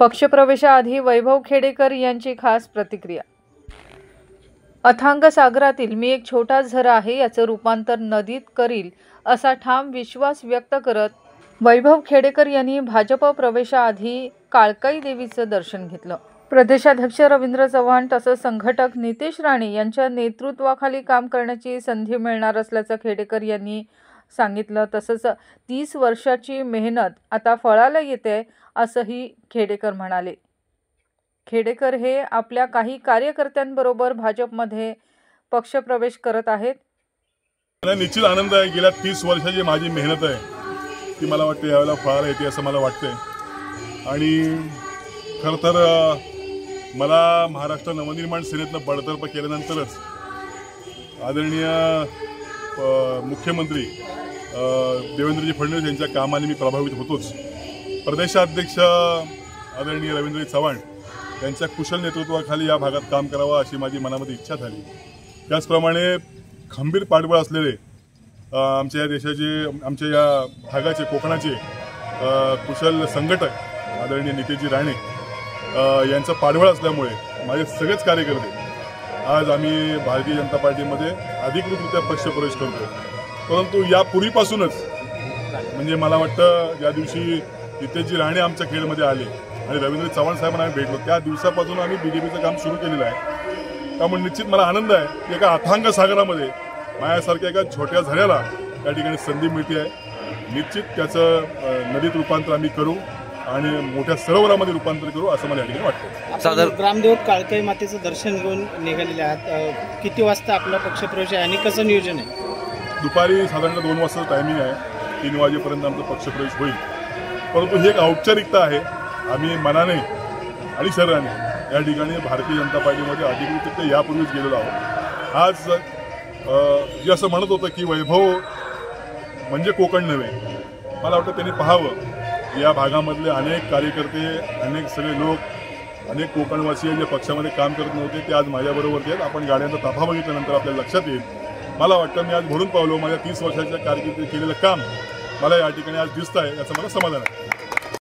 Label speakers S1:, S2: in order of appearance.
S1: पक्षप्रवेशाआधी वैभव खेडेकर यांची खास प्रतिक्रिया। अथांग सागरातील मी एक छोटा झरा आहे, याचं रूपांतर नदीत करील असा ठाम विश्वास व्यक्त करत वैभव खेडेकर यांनी भाजप प्रवेशाआधी काळकाई देवीचं दर्शन घेतलं। प्रदेशाध्यक्ष रवींद्र चव्हाण तसंच संघटक नितेश राणे यांच्या नेतृत्वाखाली काम करण्याची संधी मिळणार असल्याचं खेडेकर यांनी सांगितलं। तसंच 30 वर्षाची मेहनत आता फळाला येते असंही खेडेकर म्हणाले। खेडेकर हे आपल्या काही कार्यकर्त्यांबरोबर भाजपमध्ये पक्षप्रवेश करत आहेत।
S2: मला निश्चित आनंद आहे। गेल्या 30 वर्षाची माझी मेहनत आहे ती मला वाटते यावेळेला फळाला येते असं मला वाटतंय। आणि खरं तर मला महाराष्ट्र नवनिर्माण सेनेतनं बडतर्फ केल्यानंतरच आदरणीय मुख्यमंत्री देवेंद्रजी फडणवीस यांच्या कामाने मी प्रभावित होतोच। प्रदेशाध्यक्ष आदरणीय रवींद्रजी चव्हाण यांच्या कुशल नेतृत्वाखाली या भागात काम करावं अशी माझी मनामध्ये इच्छा झाली। त्याचप्रमाणे खंबीर पाठबळ असलेले आमच्या या देशाचे, आमच्या या भागाचे, कोकणाचे कुशल संघटक आदरणीय नितेशजी राणे यांचं पाठबळ असल्यामुळे माझे सगळेच कार्यकर्ते आज आम्ही भारतीय जनता पार्टीमध्ये अधिकृतरित्या पक्षप्रवेश करतो। परंतु यापूर्वीपासूनच म्हणजे मला वाटतं ज्या दिवशी नितेशजी राणे आमच्या खेळमध्ये आले आणि रवींद्र चव्हाण साहेबांना आम्ही भेटलो त्या दिवसापासून आम्ही बीजेपीचं काम सुरू केलेलं आहे। त्यामुळे निश्चित मला आनंद आहे की एका अथांग सागरामध्ये माझ्यासारख्या एका छोट्या झऱ्याला त्या ठिकाणी संधी मिळते आहे। निश्चित त्याचं नदीत रूपांतर आम्ही करू आणि मोठ्या सरोवरामध्ये रूपांतर करू असं मला या ठिकाणी वाटतं।
S3: साधारण ग्रामदेवत काळकाई मातेचं दर्शन घेऊन निघालेले आहात, किती वाजता आपला पक्षप्रवेश आहे आणि कसं नियोजन आहे?
S2: दुपारी साधारणतः 2 वाजता टायमिंग आहे, 3 वाजेपर्यंत आमचा पक्षप्रवेश होईल। परंतु ही एक औपचारिकता आहे। आम्ही मनाने आणि शरीराने या ठिकाणी भारतीय जनता पार्टीमध्ये अधिकृतरित्या यापूर्वीच गेलेलो आहोत। आज जे असं म्हणत होतं की वैभव म्हणजे कोकण नव्हे, मला वाटतं त्यांनी पाहावं या भागामधले अनेक कार्यकर्ते, अनेक सगळे लोक, अनेक कोकणवासी जे पक्षामध्ये काम करत नव्हते ते आज माझ्याबरोबर आहेत। आपण गाड्यांचा ताफा बघितल्यानंतर आपल्याला लक्षात येईल। मला वाटतं मी आज भरून पावलो माझ्या 30 वर्षाच्या कारकिर्दीत केलेलं काम मला या ठिकाणी आज दिसत आहे, याचं मला समाधान आहे।